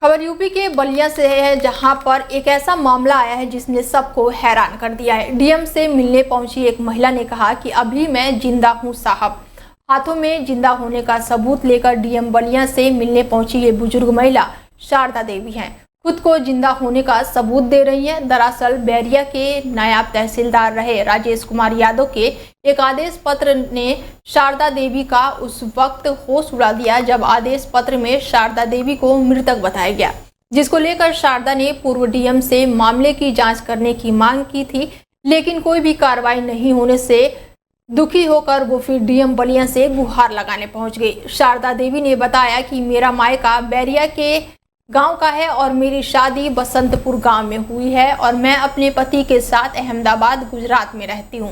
खबर यूपी के बलिया से है, जहां पर एक ऐसा मामला आया है जिसने सबको हैरान कर दिया है। डीएम से मिलने पहुंची एक महिला ने कहा कि अभी मैं जिंदा हूं साहब। हाथों में जिंदा होने का सबूत लेकर डीएम बलिया से मिलने पहुंची ये बुजुर्ग महिला शारदा देवी हैं। खुद को जिंदा होने का सबूत दे रही हैं। दरअसल बैरिया के नायब तहसीलदार रहे राजेश कुमार यादव के एक आदेश पत्र ने शारदा देवी का उस वक्त होश उड़ा दिया जब आदेश पत्र में शारदा देवी को मृतक बताया गया, जिसको लेकर शारदा ने पूर्व डीएम से मामले की जांच करने की मांग की थी, लेकिन कोई भी कार्रवाई नहीं होने से दुखी होकर वो फिर डीएम बलिया से गुहार लगाने पहुंच गई। शारदा देवी ने बताया कि मेरा मायका बैरिया के गांव का है और मेरी शादी बसंतपुर गांव में हुई है और मैं अपने पति के साथ अहमदाबाद गुजरात में रहती हूं।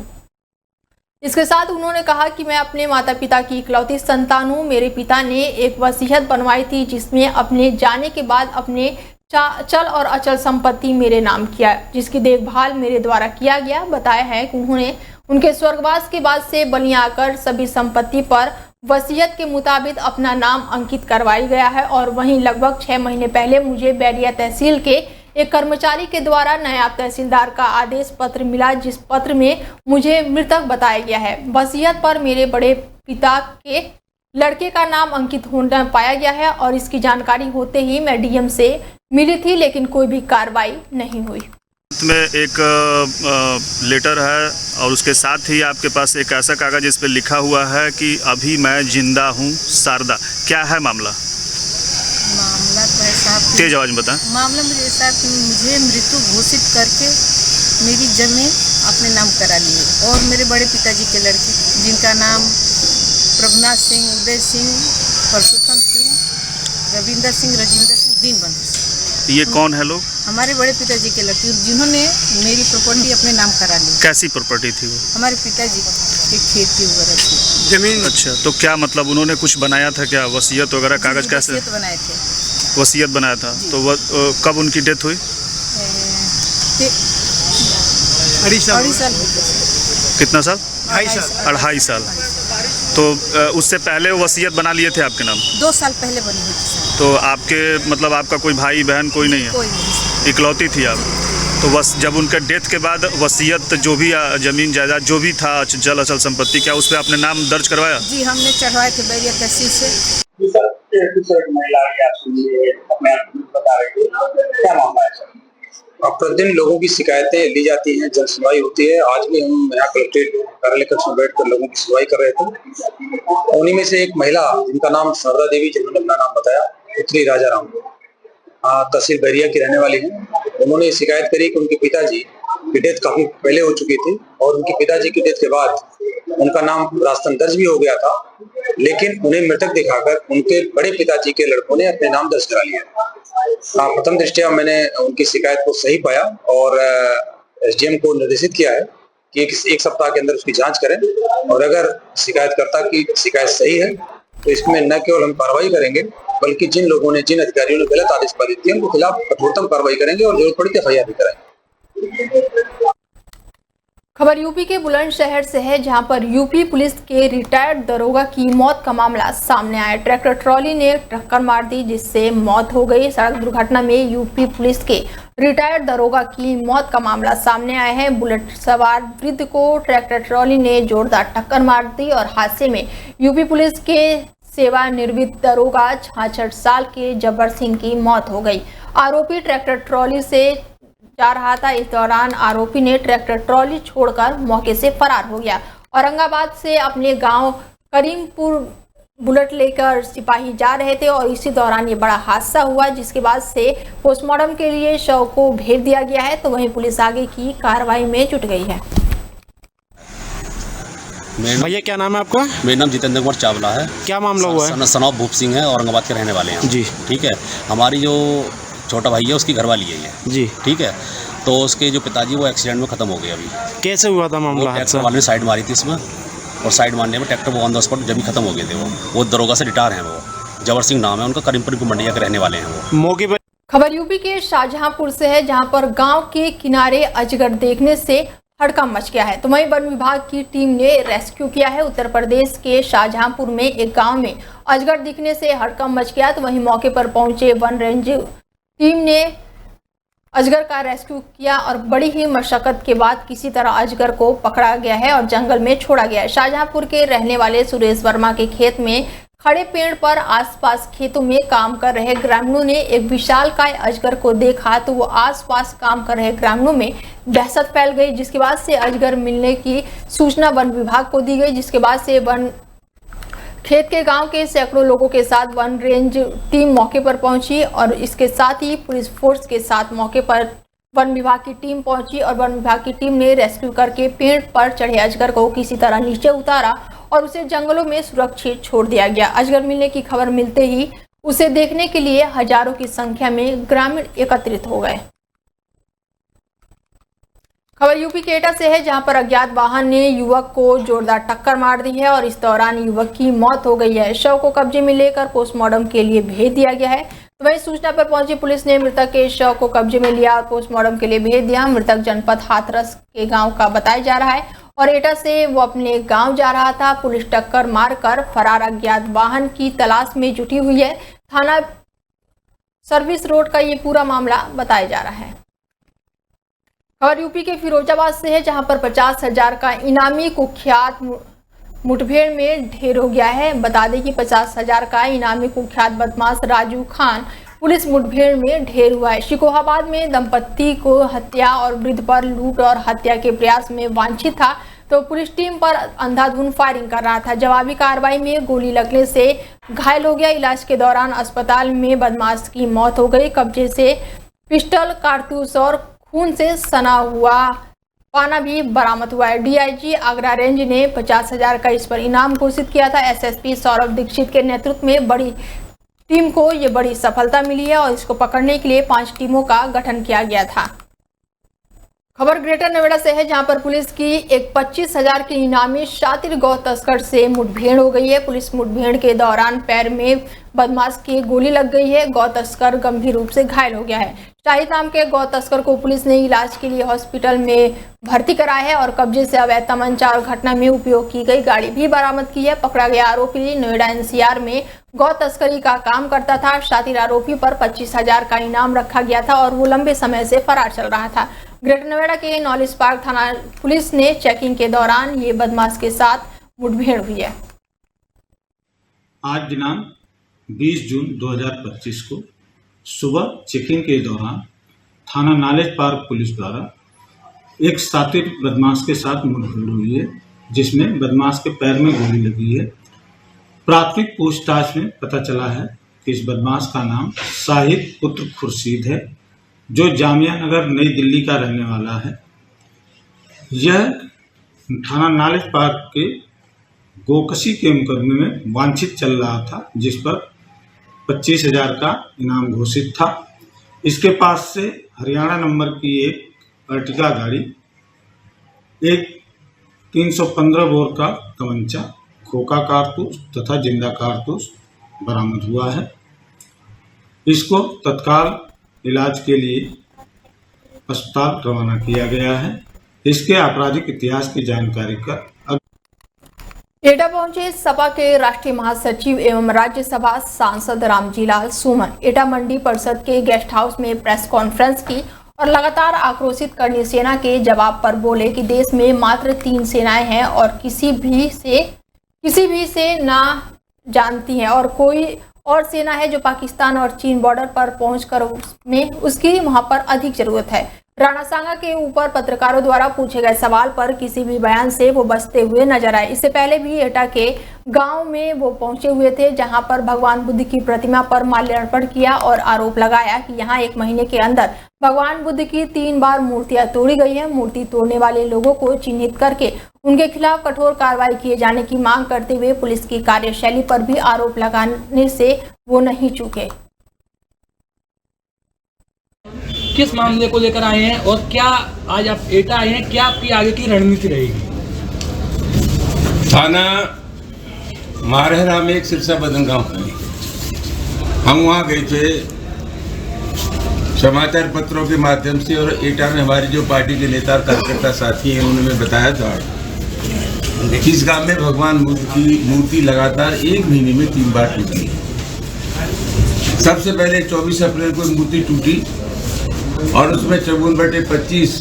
इसके साथ उन्होंने कहा कि मैं अपने माता पिता की इकलौती संतान हूं। मेरे पिता ने एक वसीयत बनवाई थी जिसमें अपने जाने के बाद अपने चल और अचल संपत्ति मेरे नाम किया, जिसकी देखभाल मेरे द्वारा किया गया। बताया है कि उन्होंने उनके स्वर्गवास के बाद से बलिया आकर सभी संपत्ति पर वसीयत के मुताबिक अपना नाम अंकित करवाई गया है और वहीं लगभग 6 महीने पहले मुझे बैरिया तहसील के एक कर्मचारी के द्वारा नायब तहसीलदार का आदेश पत्र मिला, जिस पत्र में मुझे मृतक बताया गया है। वसीयत पर मेरे बड़े पिता के लड़के का नाम अंकित होना पाया गया है और इसकी जानकारी होते ही मैं डीएम से मिली थी, लेकिन कोई भी कार्रवाई नहीं हुई। में एक लेटर है और उसके साथ ही आपके पास एक ऐसा कागज जिस पे लिखा हुआ है कि अभी मैं जिंदा हूँ शारदा। क्या है मामला? मामला तो ऐसा, तेज आवाज में बताएं। मामला मुझे ऐसा कि मुझे मृत्यु घोषित करके मेरी जमीन अपने नाम करा ली और मेरे बड़े पिताजी के लड़के जिनका नाम प्रभुनाथ सिंह, उदय सिंह, परशुत्तम सिंह, रविंदर सिंह, राजेंद्र सिंह, दीनबंधु। ये कौन है लोग? हमारे बड़े पिताजी के लड़के जिन्होंने मेरी प्रॉपर्टी अपने नाम करा ली। कैसी प्रॉपर्टी थी वो? हमारे पिताजी की खेती वगैरह थी, जमीन। अच्छा, तो क्या मतलब उन्होंने कुछ बनाया था क्या, वसीयत वगैरह? कागज कैसे वसीयत बनाए थे? वसीयत बनाया था। तो वो कब उनकी डेथ हुई? 2.5 साल। कितना साल? 2.5 साल। तो उससे पहले वो वसीयत बना लिए थे आपके नाम? 2 साल पहले बनी हुई थी। तो आपके मतलब आपका कोई भाई बहन कोई नहीं है? कोई नहीं। इकलौती थी आप? तो बस जब उनके डेथ के बाद वसीयत जो भी जमीन जायदाद जो भी था, जल अचल संपत्ति, क्या उस पर आपने नाम दर्ज करवाया? जी, हमने चढ़वाए थे बैरिया तहसील से। प्रतिदिन लोगों की शिकायतें ली जाती हैं, जन सुनवाई होती है। आज भी हम यहाँ कलेक्ट्रेट कार्यालय कक्ष में बैठकर लोगों की सुनवाई कर रहे थे। उन्हीं में से एक महिला जिनका नाम शारदा देवी, जिन्होंने अपना नाम बताया, पुत्री राजा राम, तहसील बैरिया की रहने वाली है। उन्होंने शिकायत करी कि उनके पिताजी की डेथ काफी पहले हो चुकी थी और उनके पिताजी की डेथ के बाद उनका नाम राजस्थान दर्ज भी हो गया था, लेकिन उन्हें मृतक दिखाकर उनके बड़े पिताजी के लड़कों ने अपने नाम दर्ज करा लिया। प्रथम दृष्टया मैंने उनकी शिकायत को सही पाया और एसडीएम को निर्देशित किया है कि एक सप्ताह के अंदर उसकी जांच करें और अगर शिकायतकर्ता की शिकायत सही है तो इसमें न केवल हम कार्रवाई करेंगे, बल्कि जिन लोगों ने, जिन अधिकारियों ने गलत आदेश पारित किए उनके खिलाफ कठोरतम कार्रवाई करेंगे और जरूरत पड़ी तो एफआईआर भी कराएंगे। खबर यूपी के बुलंदशहर से है, जहां पर यूपी पुलिस के रिटायर्ड दरोगा की मौत का मामला सामने आया। ट्रैक्टर ट्रॉली ने टक्कर मार दी जिससे मौत हो गई। सड़क दुर्घटना में यूपी पुलिस के रिटायर्ड दरोगा की मौत का मामला सामने आया है। बुलेट सवार वृद्ध को ट्रैक्टर ट्रॉली ने जोरदार टक्कर मार दी और हादसे में यूपी पुलिस के सेवानिवृत्त दरोगा 66 साल के जब्बर सिंह की मौत हो गई। आरोपी ट्रैक्टर ट्रॉली से जा रहा था। इस दौरान आरोपी ने ट्रैक्टर ट्रॉली छोड़कर मौके से फरार हो गया। औरंगाबाद से अपने गांव करीमपुर बुलेट लेकर सिपाही जा रहे थे और इसी दौरान ये बड़ा हादसा हुआ, जिसके बाद से पोस्टमार्टम के लिए शव को भेज दिया गया है। तो वहीं पुलिस आगे की कार्रवाई में जुट गई है। भैया क्या नाम है आपका? मेरा नाम जितेंद्र कुमार चावला है। क्या मामला हुआ है? सन ऑफ भूप सिंह है, औरंगाबाद के रहने वाले हैं जी। ठीक है, हमारी जो छोटा भाई है उसकी घरवाली है ये जी। ठीक है, तो उसके जो पिताजी वो एक्सीडेंट में खत्म हो गए। अभी कैसे हुआ था मामला? ट्रैक्टर वाले ने साइड मारी थी इसमें और साइड मारने में ट्रैक्टर वो ऑन द स्पॉट जब भी खत्म हो गए थे। वो दरोगा से रिटायर हैं, वो जबर सिंह नाम है उनका, करीमपुर की मंडिया के रहने वाले हैं वो। मौके पर खबर यूपी के शाहजहांपुर से है, जहां पर गांव के किनारे अजगर देखने से हड़कंप मच गया है। तो वहीं वन विभाग की टीम ने रेस्क्यू किया है। उत्तर प्रदेश के शाहजहांपुर में एक गांव में अजगर दिखने से हड़कंप मच गया। तो वहीं मौके पर पहुंचे वन रेंज टीम ने अजगर का रेस्क्यू किया और बड़ी ही मशक्कत के बाद किसी तरह अजगर को पकड़ा गया है और जंगल में छोड़ा गया है। शाहजहांपुर के रहने वाले सुरेश वर्मा के खेत में खड़े पेड़ पर आसपास खेतों में काम कर रहे ग्रामीणों ने एक विशालकाय अजगर को देखा तो वो आसपास काम कर रहे ग्रामीणों में दहशत फैल गई, जिसके बाद से अजगर मिलने की सूचना वन विभाग को दी गई। जिसके बाद से वन खेत के गांव के सैकड़ों लोगों के साथ वन रेंज टीम मौके पर पहुंची और इसके साथ ही पुलिस फोर्स के साथ मौके पर वन विभाग की टीम पहुंची और वन विभाग की टीम ने रेस्क्यू करके पेड़ पर चढ़े अजगर को किसी तरह नीचे उतारा और उसे जंगलों में सुरक्षित छोड़ दिया गया। अजगर मिलने की खबर मिलते ही उसे देखने के लिए हजारों की संख्या में ग्रामीण एकत्रित हो गए। खबर यूपी के एटा से है, जहां पर अज्ञात वाहन ने युवक को जोरदार टक्कर मार दी है और इस दौरान युवक की मौत हो गई है। शव को कब्जे में लेकर पोस्टमार्टम के लिए भेज दिया गया है। तो वहीं सूचना पर पहुंची पुलिस ने मृतक के शव को कब्जे में लिया और पोस्टमार्टम के लिए भेज दिया। मृतक जनपद हाथरस के गांव का बताया जा रहा है और एटा से वो अपने गांव जा रहा था। पुलिस टक्कर मारकर फरार अज्ञात वाहन की तलाश में जुटी हुई है। थाना सर्विस रोड का ये पूरा मामला बताया जा रहा है। खबर यूपी के फिरोजाबाद से है, जहां पर 50,000 का इनामी कुख्यात मुठभेड़ में ढेर हो गया है। बता दें कि 50,000 का इनामी कुख्यात बदमाश राजू खान पुलिस मुठभेड़ में ढेर हुआ है। शिकोहाबाद में दंपत्ति को हत्या और वृद्ध पर लूट और हत्या के प्रयास में वांछित था तो पुलिस टीम पर अंधाधुंध फायरिंग कर रहा था। जवाबी कार्रवाई में गोली लगने से घायल हो गया। इलाज के दौरान अस्पताल में बदमाश की मौत हो गई। कब्जे से पिस्टल, कारतूस और खून से सना हुआ पाना भी बरामद हुआ है। डीआईजी आगरा रेंज ने 50,000 का इस पर इनाम घोषित किया था। एसएसपी सौरभ दीक्षित के नेतृत्व में बड़ी टीम को ये बड़ी सफलता मिली है और इसको पकड़ने के लिए 5 टीमों का गठन किया गया था। खबर ग्रेटर नोएडा से है, जहां पर पुलिस की एक 25,000 की इनामी शातिर गौ तस्कर से मुठभेड़ हो गई है। पुलिस मुठभेड़ के दौरान पैर में बदमाश की गोली लग गई है। गौ तस्कर गंभीर रूप से घायल हो गया है। शाहिद नाम के गौ तस्कर को पुलिस ने इलाज के लिए हॉस्पिटल में भर्ती कराया है और कब्जे से अवैध तमंचा और घटना में उपयोग की गई गाड़ी भी बरामद की है। पकड़ा गया आरोपी नोएडा एनसीआर में गौ तस्करी का काम करता था। शातिर आरोपी पर 25,000 का इनाम रखा गया था और वो लंबे समय से फरार चल रहा था। ग्रेटर नोएडा के नॉलेज पार्क थाना पुलिस ने चेकिंग के दौरान ये बदमाश के साथ मुठभेड़ हुई है। आज दिनांक 20 जून 2025 को सुबह चेकिंग के दौरान थाना नॉलेज पार्क पुलिस द्वारा एक शातिर बदमाश के साथ मुठभेड़ हुई है, जिसमें बदमाश के पैर में गोली लगी है। प्राथमिक पूछताछ में पता चला है कि इस बदमाश का नाम शाहिद पुत्र खुर्शीद है, जो जामिया नगर नई दिल्ली का रहने वाला है। यह थाना नॉलेज पार्क के गोकशी के मुकदमे में वांछित चल रहा था, जिस पर 25,000 का इनाम घोषित था। इसके पास से हरियाणा नंबर की एक अर्टिगा गाड़ी, एक 315 बोर का तमंचा, खोखा कारतूस तथा जिंदा कारतूस बरामद हुआ है। इसको तत्काल इलाज के लिए अस्पताल रवाना किया गया है। इसके आपराधिक इतिहास की जानकारी कर एटा पहुंचे सपा के राष्ट्रीय महासचिव एवं राज्यसभा सांसद रामजीलाल सुमन। एटा मंडी परिषद के गेस्ट हाउस में प्रेस कॉन्फ्रेंस की और लगातार आक्रोशित करनी सेना के जवाब पर बोले कि देश में मात्र 3 सेनाएं हैं और किसी भी से ना जानती हैं और कोई और सेना है जो पाकिस्तान और चीन बॉर्डर पर पहुंचकर उसकी वहां पर अधिक जरूरत है। राणा सांगा के ऊपर पत्रकारों द्वारा पूछे गए सवाल पर किसी भी बयान से वो बचते हुए नजर आए। इससे पहले भी एटा के गांव में वो पहुंचे हुए थे, जहां पर भगवान बुद्ध की प्रतिमा पर माल्यार्पण किया और आरोप लगाया कि यहां 1 महीने के अंदर भगवान बुद्ध की 3 बार मूर्तियां तोड़ी गई है। मूर्ति तोड़ने वाले लोगों को चिन्हित करके उनके खिलाफ कठोर कार्रवाई किए जाने की मांग करते हुए पुलिस की कार्यशैली पर भी आरोप लगाने से वो नहीं चूके। किस मामले को लेकर आए हैं और क्या आज आप एटा आए हैं, क्या आपकी आगे की रणनीति रहेगी? थाना मारहरा में एक सिरसा बदन गाँव है, हम वहाँ गए थे समाचार पत्रों के माध्यम से और एटा में हमारी जो पार्टी के नेता और कार्यकर्ता साथी हैं उन्होंने बताया था कि इस गांव में भगवान बुद्ध की मूर्ति लगातार 1 महीने में 3 बार टूटी। सबसे पहले 24 अप्रैल को मूर्ति टूटी और उसमें 54/25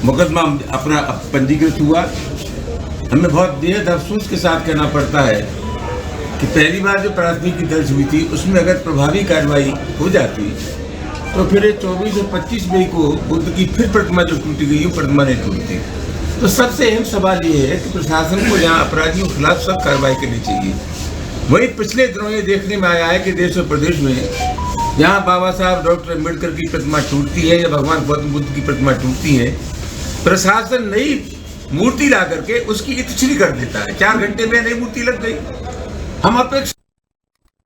मुकदमा अपना पंजीकृत हुआ। हमें बहुत बेहद अफसोस के साथ कहना पड़ता है कि पहली बार जो प्राथमिकी दर्ज हुई थी उसमें अगर प्रभावी कार्रवाई हो जाती तो फिर 24 और 25 मई को बुद्ध की फिर प्रतिमा जो टूटी गई वो प्रतिमा नहीं टूटती। तो सबसे अहम सवाल ये है कि प्रशासन को यहाँ अपराधियों के खिलाफ सख्त कार्रवाई करनी चाहिए। वहीं पिछले दिनों ये देखने में आया है कि देश और प्रदेश में यहाँ बाबा साहब डॉक्टर अम्बेडकर की प्रतिमा टूटती है या भगवान गौतम बुद्ध की प्रतिमा टूटती है, प्रशासन नई मूर्ति ला करके उसकी इतछरी कर देता है। 4 घंटे में नई मूर्ति लग गई। हम अपेक्षा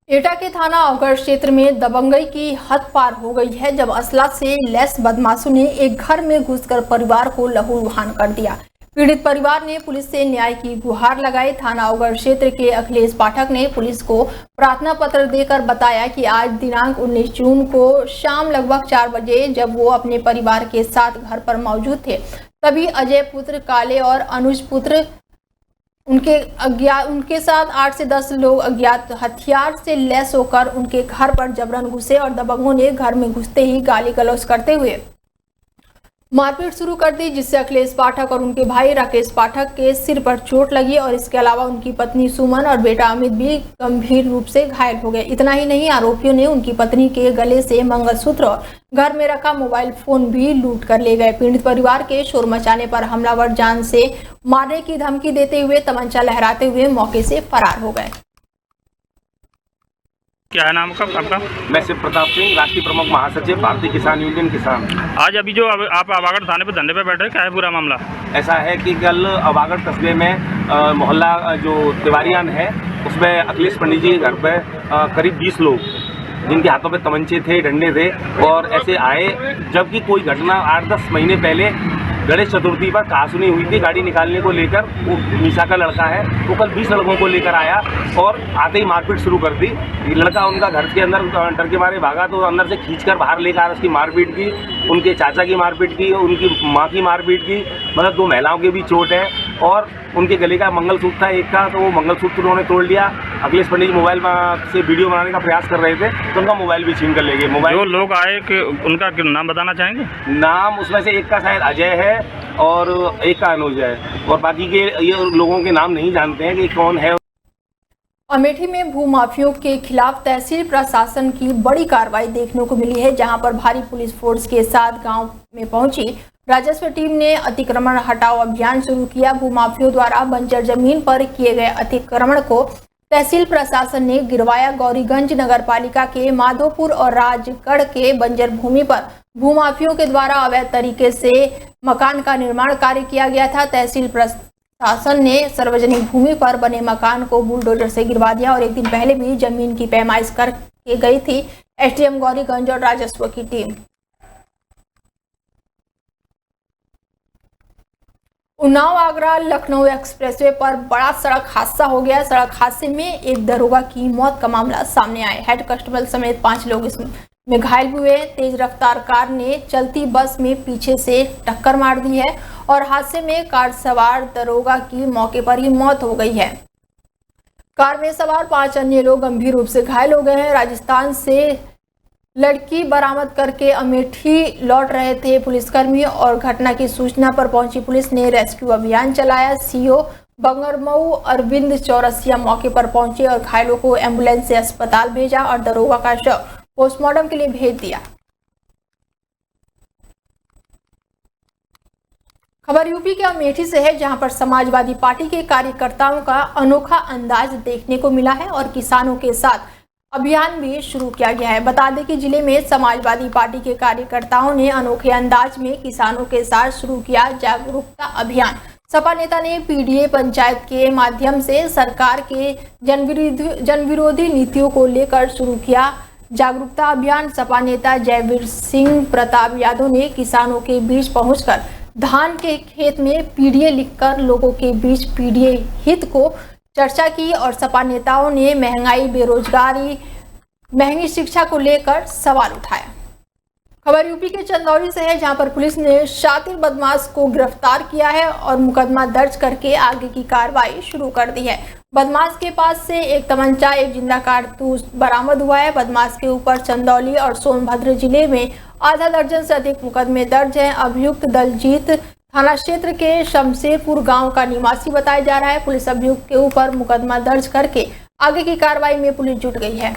एटा के थाना अवगढ़ क्षेत्र में दबंगई की हद पार हो गई है जब असला से लैस बदमाशों ने एक घर में घुसकर परिवार को लहूलुहान कर दिया। पीड़ित परिवार ने पुलिस से न्याय की गुहार लगाई। थाना अवगढ़ क्षेत्र के अखिलेश पाठक ने पुलिस को प्रार्थना पत्र देकर बताया कि आज दिनांक 19 जून को शाम लगभग 4 बजे जब वो अपने परिवार के साथ घर पर मौजूद थे तभी अजय पुत्र काले और अनुज पुत्र उनके साथ 8 से 10 लोग अज्ञात हथियार से लैस होकर उनके घर पर जबरन घुसे और दबंगों ने घर में घुसते ही गाली गलौज करते हुए मारपीट शुरू कर दी, जिससे अखिलेश पाठक और उनके भाई राकेश पाठक के सिर पर चोट लगी और इसके अलावा उनकी पत्नी सुमन और बेटा अमित भी गंभीर रूप से घायल हो गए। इतना ही नहीं, आरोपियों ने उनकी पत्नी के गले से मंगलसूत्र और घर में रखा मोबाइल फोन भी लूट कर ले गए। पीड़ित परिवार के शोर मचाने पर हमलावर जान से मारने की धमकी देते हुए तमंचा लहराते हुए मौके से फरार हो गए। क्या है नाम आपका? मैं शिव प्रताप सिंह, राष्ट्रीय प्रमुख महासचिव भारतीय किसान यूनियन किसान। आज अभी जो आप अवागढ़ थाने पे धरने पे बैठे, क्या है पूरा मामला? ऐसा है कि कल अवागढ़ कस्बे में मोहल्ला जो तिवारियान है उसमें अखिलेश पंडित जी के घर पे करीब 20 लोग जिनके हाथों पे तमंचे थे, डंडे थे और ऐसे आए, जबकि कोई घटना 8-10 महीने पहले गणेश चतुर्थी पर कहासुनी हुई थी गाड़ी निकालने को लेकर। वो निशा का लड़का है, वो कल 20 लड़कों को लेकर आया और आते ही मारपीट शुरू कर दी। लड़का उनका घर के अंदर डर के मारे भागा तो अंदर से खींचकर बाहर लेकर आया, उसकी मारपीट की, उनके चाचा की मारपीट की, उनकी माँ की मारपीट की, मतलब 2 महिलाओं के भी चोट है और उनके गले का मंगलसूत्र था एक का, तो वो मंगलसूत्र उन्होंने तोड़ लिया। अखिलेश पंडित जी मोबाइल से वीडियो बनाने का प्रयास कर रहे थे तो उनका मोबाइल भी छीन कर ले गए। मोबाइल जो लोग आए कि उनका नाम बताना चाहेंगे? नाम उसमें से एक का शायद अजय है और एक का अनुज है और बाकी के ये लोगों के नाम नहीं जानते हैं कि कौन है। अमेठी में भूमाफियों के खिलाफ तहसील प्रशासन की बड़ी कार्रवाई देखने को मिली है, जहां पर भारी पुलिस फोर्स के साथ गांव में पहुंची राजस्व टीम ने अतिक्रमण हटाओ अभियान शुरू किया। भूमाफियों द्वारा बंजर जमीन पर किए गए अतिक्रमण को तहसील प्रशासन ने गिरवाया। गौरीगंज नगरपालिका के माधोपुर और राजगढ़ के बंजर भूमि पर भूमाफियों के द्वारा अवैध तरीके से मकान का निर्माण कार्य किया गया था। तहसील प्रशासन ने सार्वजनिक भूमि पर बने मकान को बुलडोजर से गिरवा दिया और एक दिन पहले भी जमीन की पैमाइश करके गई थी एसडीएम गौरीगंज और राजस्व की टीम। उन्नाव आगरा लखनऊ एक्सप्रेसवे पर बड़ा सड़क हादसा हो गया। सड़क हादसे में एक दरोगा की मौत का मामला सामने आया। हेड कांस्टेबल समेत 5 लोग इसमें घायल हुए। तेज रफ्तार कार ने चलती बस में पीछे से टक्कर मार दी है और हादसे में कार सवार दरोगा की मौके पर ही मौत हो गई है। कार में सवार 5 अन्य लोग गंभीर रूप से घायल हो गए हैं। राजस्थान से लड़की बरामद करके अमेठी लौट रहे थे पुलिसकर्मी और घटना की सूचना पर पहुंची पुलिस ने रेस्क्यू अभियान चलाया। सीओ बंगरमऊ अरविंद चौरसिया मौके पर पहुंचे और घायलों को एम्बुलेंस से अस्पताल भेजा और दरोगा का शव पोस्टमार्टम के लिए भेज दिया। खबर यूपी के अमेठी से है, जहां पर समाजवादी पार्टी के कार्यकर्ताओं का अनोखा अंदाज देखने को मिला है और किसानों के साथ अभियान भी शुरू किया गया है। बता दें कि जिले में समाजवादी पार्टी के कार्यकर्ताओं ने अनोखे अंदाज में किसानों के साथ शुरू किया जागरूकता अभियान। सपा नेता ने पीडीए पंचायत के माध्यम से सरकार के जनविरोधी नीतियों को लेकर शुरू किया जागरूकता अभियान। सपा नेता जयवीर सिंह प्रताप यादव ने किसानों के बीच पहुंचकर धान के खेत में पीडीए लिखकर लोगों के बीच पीडीए हित को चर्चा की और सपा नेताओं ने महंगाई, बेरोजगारी, महंगी शिक्षा को लेकर सवाल उठाया। खबर यूपी के चंदौली से है, जहां पर पुलिस ने शातिर बदमाश को गिरफ्तार किया है और मुकदमा दर्ज करके आगे की कार्रवाई शुरू कर दी है। बदमाश के पास से एक तमंचा, एक जिंदा कारतूस बरामद हुआ है। बदमाश के ऊपर चंदौली और सोनभद्र जिले में आधा दर्जन से अधिक मुकदमे दर्ज हैं। अभियुक्त दलजीत थाना क्षेत्र के शमशेरपुर गांव का निवासी बताया जा रहा है। पुलिस अभियुक्त के ऊपर मुकदमा दर्ज करके आगे की कार्रवाई में पुलिस जुट गई है।